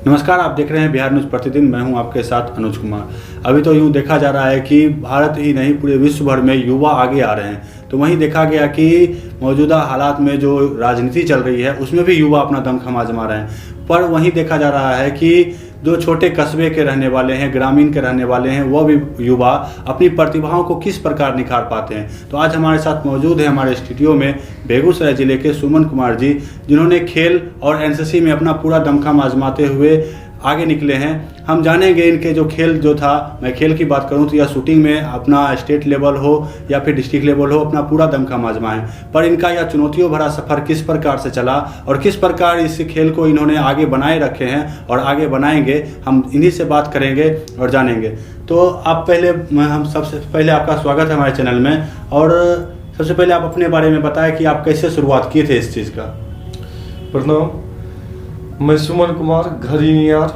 नमस्कार, आप देख रहे हैं बिहार न्यूज़ प्रतिदिन। मैं हूं आपके साथ अनुज कुमार। अभी तो यूं देखा जा रहा है कि भारत ही नहीं पूरे विश्व भर में युवा आगे आ रहे हैं। तो वहीं देखा गया कि मौजूदा हालात में जो राजनीति चल रही है उसमें भी युवा अपना दमखम आजमा रहे हैं। पर वहीं देखा जा रहा है कि जो छोटे कस्बे के रहने वाले हैं, ग्रामीण के रहने वाले हैं, वो भी युवा अपनी प्रतिभाओं को किस प्रकार निखार पाते हैं। तो आज हमारे साथ मौजूद है हमारे स्टूडियो में बेगूसराय जिले के सुमन कुमार जी, जिन्होंने खेल और एनसीसी में अपना पूरा दमखम आजमाते हुए आगे निकले हैं। हम जानेंगे इनके जो खेल जो था, मैं खेल की बात करूं तो या शूटिंग में अपना स्टेट लेवल हो या फिर डिस्ट्रिक्ट लेवल हो, अपना पूरा दमखम आजमाएं। पर इनका यह चुनौतियों भरा सफ़र किस प्रकार से चला और किस प्रकार इस खेल को इन्होंने आगे बनाए रखे हैं और आगे बनाएंगे, हम इन्हीं से बात करेंगे और जानेंगे। तो आप हम सबसे पहले आपका स्वागत है हमारे चैनल में। और सबसे पहले आप अपने बारे में बताएं कि आप कैसे शुरुआत किए थे इस चीज़ का। प्रणाम, मैं सुमन कुमार घरीनियार।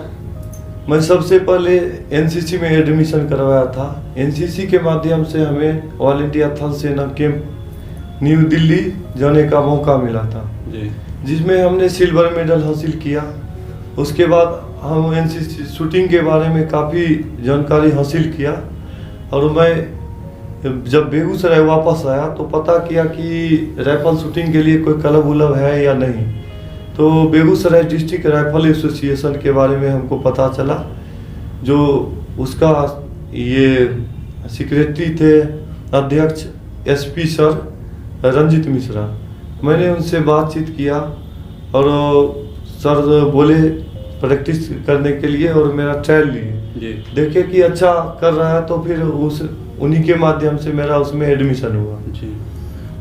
मैं सबसे पहले एनसीसी में एडमिशन करवाया था। एनसीसी के माध्यम से हमें ऑल इंडिया थल सेना कैंप न्यू दिल्ली जाने का मौका मिला था जी, जिसमें हमने सिल्वर मेडल हासिल किया। उसके बाद हम एनसीसी शूटिंग के बारे में काफ़ी जानकारी हासिल किया और मैं जब बेगूसराय वापस आया तो पता किया कि राइफल शूटिंग के लिए कोई क्लब उलब है या नहीं। तो बेगूसराय डिस्ट्रिक्ट राइफल एसोसिएशन के बारे में हमको पता चला, जो उसका ये सेक्रेटरी थे अध्यक्ष एसपी सर रंजित मिश्रा। मैंने उनसे बातचीत किया और सर बोले प्रैक्टिस करने के लिए और मेरा ट्रायल लिए। देखे कि अच्छा कर रहा है तो फिर उन्हीं के माध्यम से मेरा उसमें एडमिशन हुआ जी।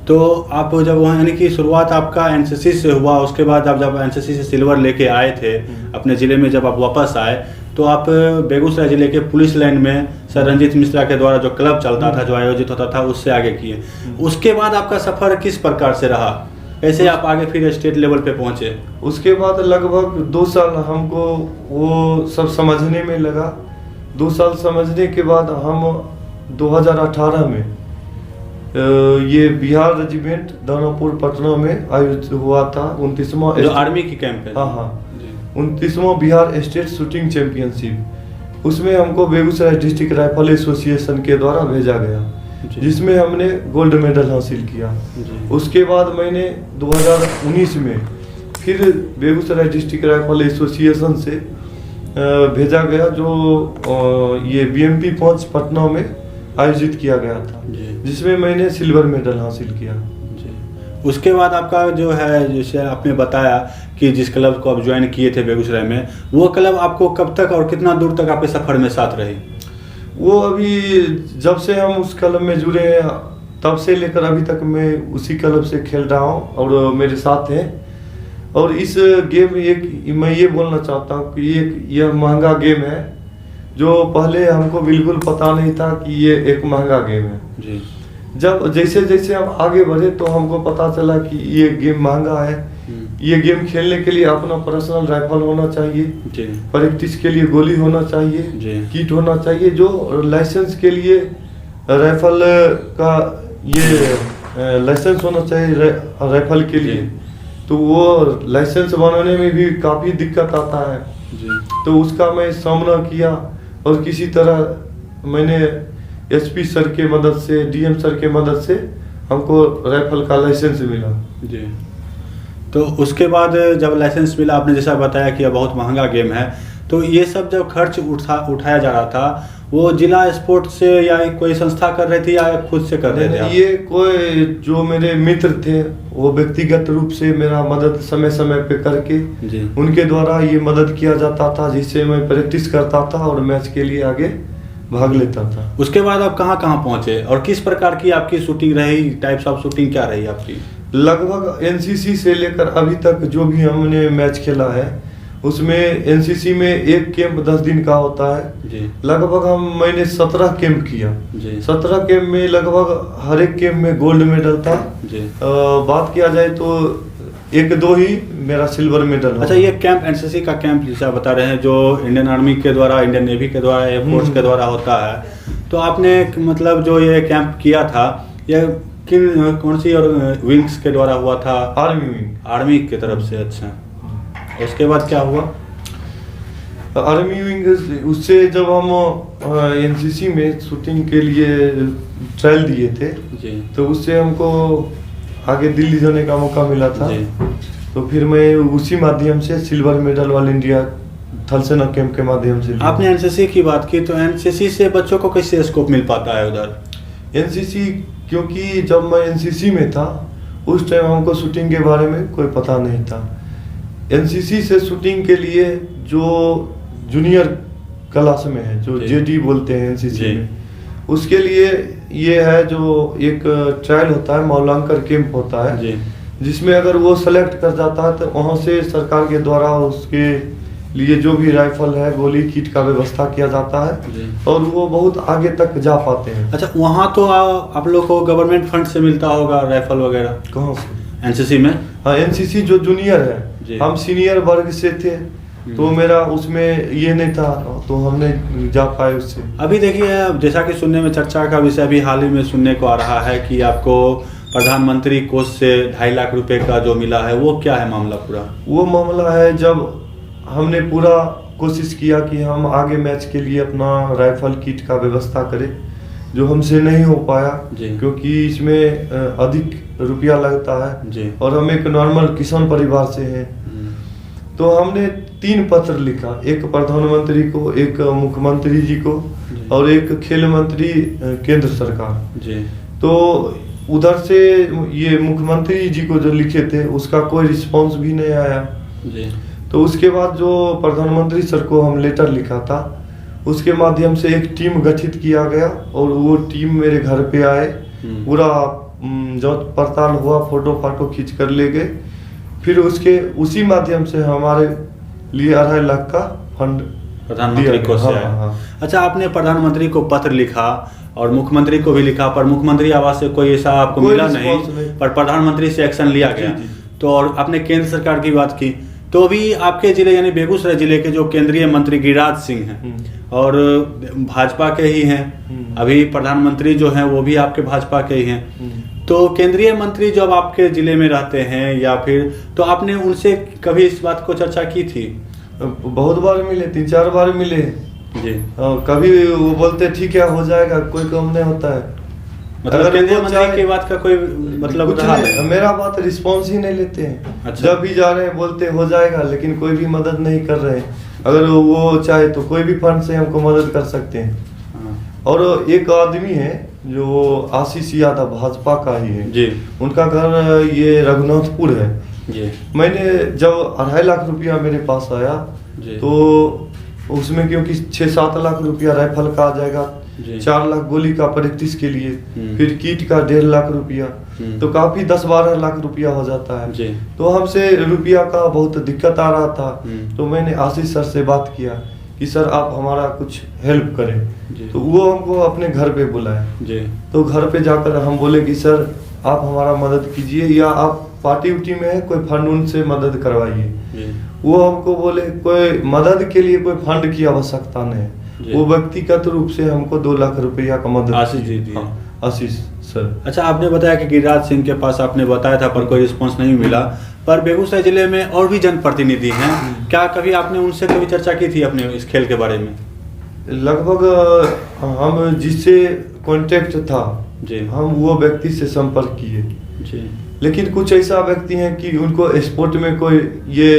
तो आप जब वहाँ यानी कि शुरुआत आपका एनसीसी से हुआ, उसके बाद आप जब एनसीसी से सिल्वर लेके आए थे अपने ज़िले में, जब आप वापस आए तो आप बेगूसराय ज़िले के पुलिस लाइन में सर रंजीत मिश्रा के द्वारा जो क्लब चलता था, जो आयोजित होता था, उससे आगे किए। उसके बाद आपका सफ़र किस प्रकार से रहा, कैसे आप आगे फिर स्टेट लेवल पे पहुँचे? उसके बाद लगभग 2 साल हमको वो सब समझने में लगा। 2 साल समझने के बाद हम 2018 में ये बिहार रेजिमेंट दानापुर पटना में आयोजित हुआ था 29वां जो आर्मी की कैंप है। हाँ, 29वां बिहार स्टेट शूटिंग चैंपियनशिप। उसमें हमको बेगूसराय डिस्ट्रिक्ट राइफल एसोसिएशन के द्वारा भेजा गया, जिसमें हमने गोल्ड मेडल हासिल किया। उसके बाद मैंने 2019 में फिर बेगूसराय डिस्ट्रिक्ट राइफल एसोसिएशन से भेजा गया, जो ये BMP 5 पटना में आयोजित किया गया था, जिसमें मैंने सिल्वर मेडल हासिल किया जी। उसके बाद आपका जो है, जैसे आपने बताया कि जिस क्लब को आप ज्वाइन किए थे बेगूसराय में, वो क्लब आपको कब तक और कितना दूर तक आपके सफ़र में साथ रही? वो अभी जब से हम उस क्लब में जुड़े हैं तब से लेकर अभी तक मैं उसी क्लब से खेल रहा हूँ और मेरे साथ हैं। और इस गेम मैं ये बोलना चाहता हूँ कि यह महंगा गेम है, जो पहले हमको बिल्कुल पता नहीं था कि ये एक महंगा गेम है जी। जब जैसे हम आगे बढ़े तो हमको पता चला कि ये गेम महंगा है। ये गेम खेलने के लिए अपना पर्सनल राइफल होना चाहिए, प्रैक्टिस के लिए गोली होना चाहिए, किट होना चाहिए, जो लाइसेंस के लिए राइफल का ये लाइसेंस होना चाहिए राइफल के लिए। तो वो लाइसेंस बनाने में भी काफ़ी दिक्कत आता है जी। तो उसका मैं सामना किया और किसी तरह मैंने एसपी सर के मदद से, डीएम सर के मदद से हमको राइफल का लाइसेंस मिला जी। तो उसके बाद जब लाइसेंस मिला, आपने जैसा बताया कि यह बहुत महंगा गेम है, तो ये सब जब खर्च उठाया जा रहा था, वो जिला स्पोर्ट्स से या कोई संस्था कर रही थी या खुद से कर रहे थे? ये कोई जो मेरे मित्र थे वो व्यक्तिगत रूप से मेरा मदद समय समय पे करके उनके द्वारा ये मदद किया जाता था, जिससे मैं प्रैक्टिस करता था और मैच के लिए आगे भाग लेता था। उसके बाद आप कहाँ पहुँचे और किस प्रकार की आपकी शूटिंग रही, टाइप्स ऑफ शूटिंग क्या रही आपकी? लगभग एनसीसी से लेकर अभी तक जो भी हमने मैच खेला है उसमें एनसीसी में एक कैंप 10 दिन का होता है जी। लगभग मैंने 17 कैंप किया जी। 17 कैंप में लगभग हर एक कैंप में गोल्ड मेडल था जी। बात किया जाए तो 1-2 ही मेरा सिल्वर मेडल। अच्छा, ये कैंप एनसीसी का कैंप जैसा बता रहे हैं, जो इंडियन आर्मी के द्वारा, इंडियन नेवी के द्वारा, एयरफोर्स के द्वारा होता है, तो आपने मतलब जो ये कैंप किया था, ये कौन सी और विंग्स के द्वारा हुआ था? आर्मी विंग, आर्मी की तरफ से। अच्छा, उसके बाद क्या हुआ? आर्मी विंग, उससे जब हम एनसीसी में शूटिंग के लिए ट्रायल दिए थे जी तो उससे हमको आगे दिल्ली जाने का मौका मिला था। जी तो फिर मैं उसी माध्यम से सिल्वर मेडल ऑल इंडिया थल सेना कैंप के माध्यम से लिया। आपने एनसीसी की बात की, तो एनसीसी से बच्चों को कैसे स्कोप मिल पाता है उधर? एनसीसी, क्योंकि जब मैं एनसीसी में था उस टाइम हमको शूटिंग के बारे में कोई पता नहीं था। एनसीसी से शूटिंग के लिए जो जूनियर क्लास में है, जो जी। जेडी बोलते हैं एनसीसी जी। में, उसके लिए ये है जो एक ट्रायल होता है, मौलांकर कैंप होता है, जी जिसमें अगर वो सेलेक्ट कर जाता है तो वहाँ से सरकार के द्वारा उसके लिए जो भी राइफल है, गोली, किट का व्यवस्था किया जाता है जी। और वो बहुत आगे तक जा पाते हैं। अच्छा, वहाँ तो आप लोग को गवर्नमेंट फंड से मिलता होगा राइफल वगैरह कहाँ से? एनसीसी में? हाँ, एनसीसी जो जूनियर जी। है, हम सीनियर वर्ग से थे तो मेरा उसमें ये नहीं था तो हमने जा पाए उससे। अभी देखिए, जैसा कि सुनने में चर्चा का विषय अभी हाल ही में सुनने को आ रहा है कि आपको प्रधानमंत्री कोष से 2.5 लाख रुपए का जो मिला है, वो क्या है मामला पूरा? वो मामला है जब हमने पूरा कोशिश किया कि हम आगे मैच के लिए अपना राइफल किट का व्यवस्था करें, जो हमसे नहीं हो पाया जी। क्योंकि इसमें अधिक रुपया लगता है जी। और हम एक नॉर्मल किसान परिवार से हैं। तो हमने 3 पत्र लिखा, एक प्रधानमंत्री को, एक मुख्यमंत्री जी को जी। और एक खेल मंत्री केंद्र सरकार। जी तो उधर से ये मुख्यमंत्री जी को जो लिखे थे उसका कोई रिस्पांस भी नहीं आया। जी तो उसके बाद जो प्रधानमंत्री सर को हम लेटर लिखा था, उसके माध्यम से एक टीम गठित किया गया और वो टीम मेरे घर पे आए, पूरा जांच पड़ताल हुआ, फोटो फाटो खींच कर ले गए। फिर उसके उसी माध्यम से हमारे लिए 2.5 लाख का फंड प्रधानमंत्री दिया कोष से गया। आया। हाँ। अच्छा, आपने प्रधानमंत्री को पत्र लिखा और मुख्यमंत्री को भी लिखा, पर मुख्यमंत्री आवास से कोई ऐसा आपको कोई मिला रिस्पॉन्स नहीं, नहीं। पर प्रधानमंत्री से एक्शन लिया जी, गया। जी। तो और आपने केंद्र सरकार की बात की, तो अभी आपके जिले यानी बेगूसराय जिले के जो केंद्रीय मंत्री गिरिराज सिंह हैं और भाजपा के ही हैं, अभी प्रधानमंत्री जो हैं वो भी आपके भाजपा के ही हैं। तो केंद्रीय मंत्री जब आपके जिले में रहते हैं या फिर, तो आपने उनसे कभी इस बात को चर्चा की थी? बहुत बार मिले, 3-4 बार मिले जी। कभी वो बोलते ठीक है हो जाएगा, कोई काम नहीं होता है। मतलब अगर केंद्रीय वो मंत्री चाहे- की बात का कोई मतलब कुछ रहा नहीं, नहीं? मेरा बात रिस्पॉन्स ही नहीं लेते हैं। अच्छा। जब भी जा रहे हैं बोलते हो जाएगा, लेकिन कोई भी मदद नहीं कर रहे हैं। अगर वो चाहे तो कोई भी फंड से हमको मदद कर सकते हैं। हाँ। और एक आदमी है जो आशीष यादव, भाजपा का ही है जी उनका घर ये रघुनाथपुर है। जी मैंने जब 2.5 लाख रुपया मेरे पास आया जी। तो उसमें क्योंकि 6-7 लाख रुपया राइफल का आ जाएगा, जी। 4 लाख गोली का प्रैक्टिस के लिए, फिर किट का 1.5 लाख रुपया, तो काफी 10-12 लाख रुपया हो जाता है। जी। तो हमसे रुपया का बहुत दिक्कत आ रहा था। तो मैंने आशीष सर से बात किया कि सर आप हमारा कुछ हेल्प करें। जी। तो वो हमको अपने घर पे बुलाए। जी तो घर पे जाकर हम बोले कि सर आप हमारा मदद कीजिए, या आप पार्टी उटी में है कोई फंड उनसे मदद करवाइए। जी वो हमको बोले कोई मदद के लिए कोई फंड की आवश्यकता नहीं जी। है। वो व्यक्तिगत रूप से हमको 2 लाख रुपया का मदद आशीष की। जी दिए। हाँ, आशीष सर। अच्छा, आपने बताया कि गिरिराज सिंह के पास आपने बताया था पर कोई रिस्पांस नहीं मिला, पर बेगूसराय जिले में और भी जनप्रतिनिधि हैं, क्या कभी आपने उनसे कभी चर्चा की थी अपने इस खेल के बारे में? लगभग हम जिससे कांटेक्ट था जी। हम वो व्यक्ति से संपर्क किए, जी। लेकिन कुछ ऐसा व्यक्ति हैं कि उनको स्पोर्ट में कोई ये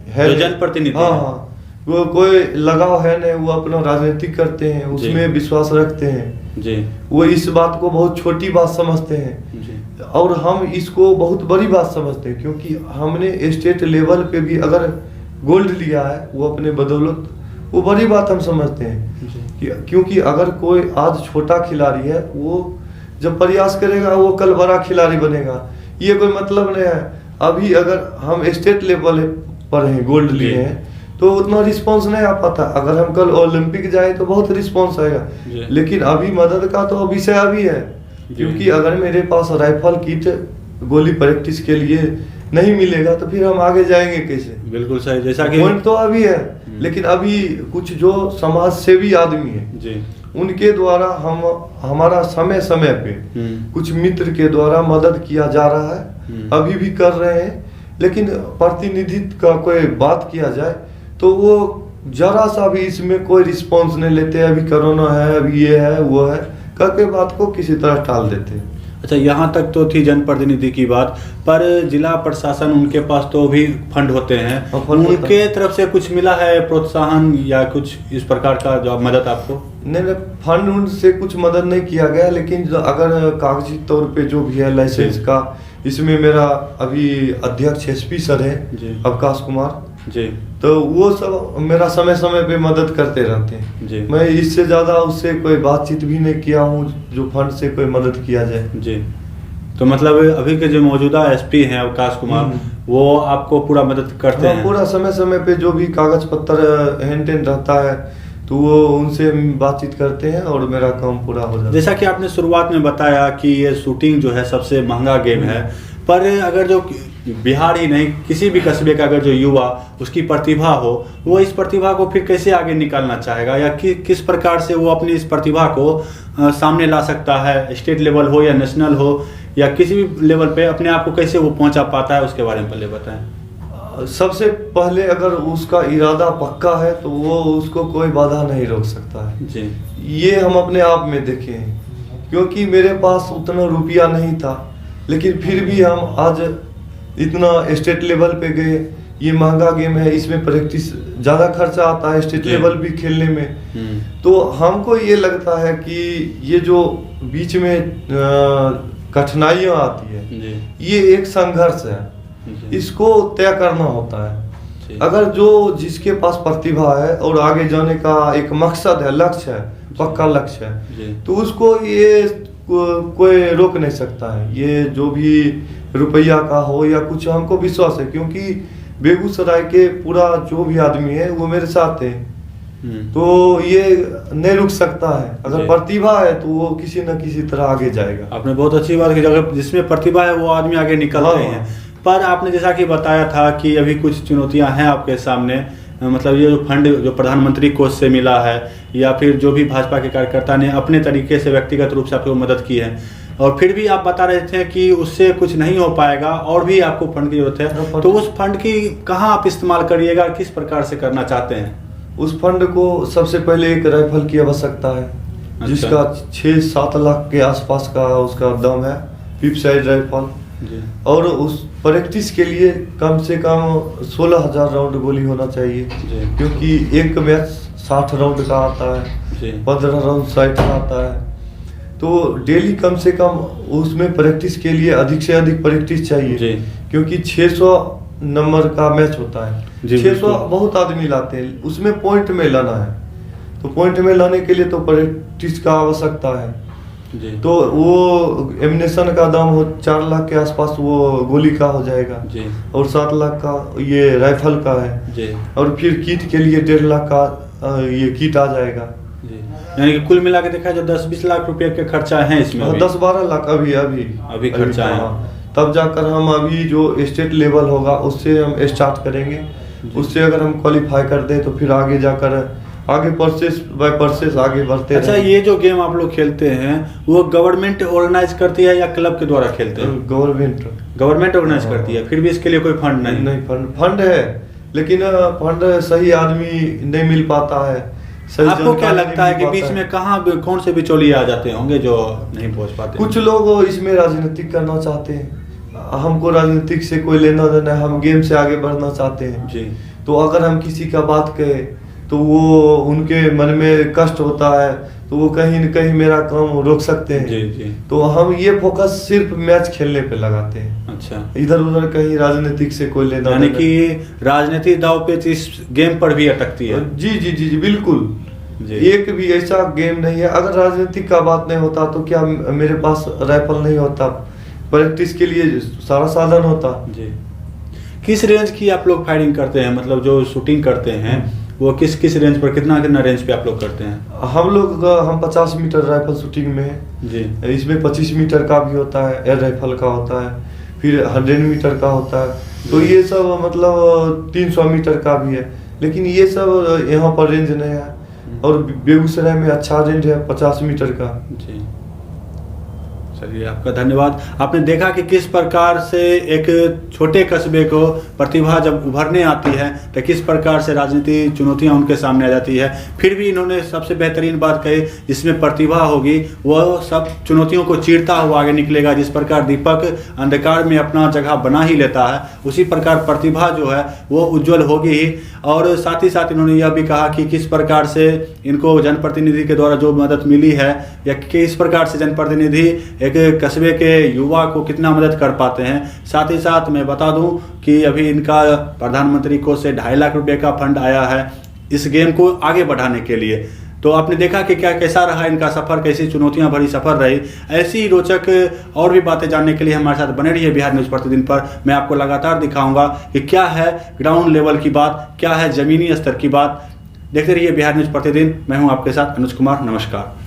है जो जनप्रतिनिधि हाँ हैं। हाँ, वो कोई लगाव है नहीं, वो अपना राजनीति करते हैं, उसमें विश्वास रखते हैं। जी वो इस बात को बहुत छोटी बात समझते हैं जी। और हम इसको बहुत बड़ी बात समझते हैं, क्योंकि हमने स्टेट लेवल पे भी अगर गोल्ड लिया है वो अपने बदौलत, वो बड़ी बात हम समझते हैं जी। क्योंकि अगर कोई आज छोटा खिलाड़ी है, वो जब प्रयास करेगा वो कल बड़ा खिलाड़ी बनेगा, ये कोई मतलब नहीं है। अभी अगर हम स्टेट लेवल पर हैं, गोल्ड लिए हैं, तो उतना रिस्पांस नहीं आ पाता। अगर हम कल ओलंपिक जाए तो बहुत रिस्पांस आएगा, लेकिन अभी मदद का तो विषय अभी है, क्योंकि अगर मेरे पास राइफल किट गोली प्रैक्टिस के लिए नहीं मिलेगा तो फिर हम आगे जाएंगे कैसे? बिल्कुल सही। जैसा कि पॉइंट तो अभी है, लेकिन अभी कुछ जो समाज सेवी आदमी है जी उनके द्वारा हम हमारा समय समय पे कुछ मित्र के द्वारा मदद किया जा रहा है, अभी भी कर रहे हैं। लेकिन प्रतिनिधित्व का कोई बात किया जाए तो वो जरा सा भी इसमें कोई रिस्पॉन्स नहीं लेते, अभी कोरोना है, अभी ये है वो है, करके बात को किसी तरह टाल देते हैं। अच्छा, यहाँ तक तो थी जनप्रतिनिधि की बात, पर जिला प्रशासन उनके पास तो भी फंड होते हैं, हाँ, फंड होता उनके तरफ से कुछ मिला है प्रोत्साहन या कुछ इस प्रकार का जो मदद आपको? नहीं, फंड उनसे कुछ मदद नहीं किया गया, लेकिन अगर कागजी तौर पे जो भी है लाइसेंस का, इसमें मेरा अभी अध्यक्ष एसपी सर है अवकाश कुमार जी, तो वो सब मेरा समय समय पे मदद करते रहते हैं जी। मैं इससे ज़्यादा उससे कोई बातचीत भी नहीं किया हूँ जो फंड से कोई मदद किया जाए जी। तो मतलब अभी के जो मौजूदा एसपी हैं अवकाश कुमार, वो आपको पूरा मदद करते हैं? पूरा समय समय पे जो भी कागज पत्र हेन टेन रहता है तो वो उनसे बातचीत करते हैं और मेरा काम पूरा हो जाता है। जैसा कि आपने शुरुआत में बताया कि ये शूटिंग जो है सबसे महंगा गेम है, पर अगर जो बिहार ही नहीं किसी भी कस्बे का अगर जो युवा उसकी प्रतिभा हो, वो इस प्रतिभा को फिर कैसे आगे निकालना चाहेगा या किस प्रकार से वो अपनी इस प्रतिभा को सामने ला सकता है? स्टेट लेवल हो या नेशनल हो या किसी भी लेवल पे अपने आप को कैसे वो पहुंचा पाता है, उसके बारे में पहले बताएं। सबसे पहले अगर उसका इरादा पक्का है तो वो उसको कोई बाधा नहीं रोक सकता है जी। ये हम अपने आप में देखे हैं, क्योंकि मेरे पास उतना रुपया नहीं था, लेकिन फिर भी हम आज इतना स्टेट लेवल पे गए। ये महंगा गेम है, इसमें प्रैक्टिस ज़्यादा खर्चा आता है स्टेट लेवल भी खेलने में। तो हमको ये लगता है कि ये जो बीच में कठिनाइयाँ आती है ये एक संघर्ष है, इसको तय करना होता है। अगर जो जिसके पास प्रतिभा है और आगे जाने का एक मकसद है, लक्ष्य है, पक्का लक्ष्य है, तो उसको ये कोई रोक नहीं सकता है। ये जो भी रुपया का हो या कुछ, हमको विश्वास है क्योंकि बेगूसराय के पूरा जो भी आदमी है वो मेरे साथ है, तो ये नहीं रुक सकता है। अगर प्रतिभा है तो वो किसी न किसी तरह आगे जाएगा। आपने बहुत अच्छी बात की, अगर जिसमें प्रतिभा है वो आदमी आगे निकलते हैं। पर आपने जैसा कि बताया था कि अभी कुछ चुनौतियां हैं आपके सामने, मतलब ये जो फंड जो प्रधानमंत्री कोष से मिला है या फिर जो भी भाजपा के कार्यकर्ता ने अपने तरीके से व्यक्तिगत रूप से आपको मदद की है, और फिर भी आप बता रहे थे कि उससे कुछ नहीं हो पाएगा और भी आपको फंड की जरूरत है, तो उस फंड की कहाँ आप इस्तेमाल करिएगा, किस प्रकार से करना चाहते हैं? उस फंड को सबसे पहले एक राइफल की आवश्यकता है। अच्छा। जिसका 6-7 लाख के आसपास का उसका दाम है, पिप साइड राइफल जी। और उस प्रैक्टिस के लिए कम से कम 16,000 राउंड गोली होना चाहिए जी। क्योंकि एक मैच 60 राउंड का आता है, 15 राउंड साइड का आता है, तो डेली कम से कम उसमें प्रैक्टिस के लिए अधिक से अधिक प्रैक्टिस चाहिए जी। क्योंकि 600 नंबर का मैच होता है, 600 बहुत आदमी लाते हैं, उसमें पॉइंट में लाना है, तो पॉइंट में लाने के लिए तो प्रैक्टिस का आवश्यकता है जी। तो वो एमिनेशन का दाम हो 4 लाख के आसपास वो गोली का हो जाएगा जी। और 7 लाख का ये राइफल का है जी। और फिर किट के लिए 1.5 लाख का ये किट आ जाएगा जी। यानी कि कुल मिला के देखा जाए 10-20 लाख रुपए के खर्चा है इसमें। 10-12 लाख अभी खर्चा है। तब जाकर हम अभी जो स्टेट लेवल होगा उससे हम स्टार्ट करेंगे, उससे अगर हम क्वालिफाई कर दें तो फिर आगे जाकर आगे प्रोसेस बाय प्रोसेस आगे बढ़ते हैं। अच्छा, ये जो गेम आप लोग खेलते हैं वो गवर्नमेंट ऑर्गेनाइज करती है या क्लब के द्वारा खेलते हैं? गवर्नमेंट ऑर्गेनाइज करती है, फिर भी इसके लिए कोई फंड नहीं? फंड है, लेकिन फंड सही आदमी नहीं मिल पाता है। आपको क्या लगता है कि बीच में कहाँ कौन से बिचौलिए आ जाते होंगे जो नहीं पहुंच पाते? कुछ लोग इसमें राजनीतिक करना चाहते हैं, हमको राजनीतिक से कोई लेना देना है, हम गेम से आगे बढ़ना चाहते हैं जी। तो अगर हम किसी का बात कहें तो वो उनके मन में कष्ट होता है, तो वो कहीं न कहीं मेरा काम रोक सकते हैं जी, जी। तो हम ये फोकस सिर्फ मैच खेलने पे लगाते हैं। अच्छा, इधर उधर कहीं राजनीतिक से कोई लेना, यानी कि राजनीति दाव पे इस गेम पर भी अटकती है? जी जी जी जी बिल्कुल जी। एक भी ऐसा गेम नहीं है, अगर राजनीतिक का बात नहीं होता तो क्या मेरे पास राइफल नहीं होता, प्रैक्टिस के लिए सारा साधन होता जी। किस रेंज की आप लोग फायरिंग करते हैं, मतलब जो शूटिंग करते हैं वो किस रेंज पर, कितना रेंज पे आप लोग करते हैं? हम 50 मीटर राइफल शूटिंग में है जी। इसमें 25 मीटर का भी होता है, एयर राइफल का होता है, फिर 100 मीटर का होता है, तो ये सब मतलब 300 मीटर का भी है, लेकिन ये सब यहाँ पर रेंज नहीं है। और बेगूसराय में अच्छा रेंज है 50 मीटर का जी। चलिए, आपका धन्यवाद। आपने देखा कि किस प्रकार से एक छोटे कस्बे को प्रतिभा जब उभरने आती है तो किस प्रकार से राजनीति चुनौतियां उनके सामने आ जाती है। फिर भी इन्होंने सबसे बेहतरीन बात कही, जिसमें प्रतिभा होगी वह सब चुनौतियों को चीरता हुआ आगे निकलेगा। जिस प्रकार दीपक अंधकार में अपना जगह बना ही लेता है, उसी प्रकार प्रतिभा जो है वो उज्जवल होगी ही। और साथ ही साथ इन्होंने यह भी कहा कि किस प्रकार से इनको जनप्रतिनिधि के द्वारा जो मदद मिली है या किस प्रकार से जनप्रतिनिधि एक कस्बे के युवा को कितना मदद कर पाते हैं। साथ ही साथ मैं बता दूं कि अभी इनका प्रधानमंत्री को से 2.5 लाख रुपए का फंड आया है इस गेम को आगे बढ़ाने के लिए। तो आपने देखा कि कैसा रहा इनका सफ़र, कैसी चुनौतियां भरी सफ़र रही। ऐसी ही रोचक और भी बातें जानने के लिए हमारे साथ बने रहिए बिहार न्यूज़ प्रतिदिन पर। मैं आपको लगातार दिखाऊंगा कि क्या है ग्राउंड लेवल की बात, क्या है ज़मीनी स्तर की बात। देखते रहिए बिहार न्यूज़ प्रतिदिन। मैं हूं आपके साथ अनुज कुमार। नमस्कार।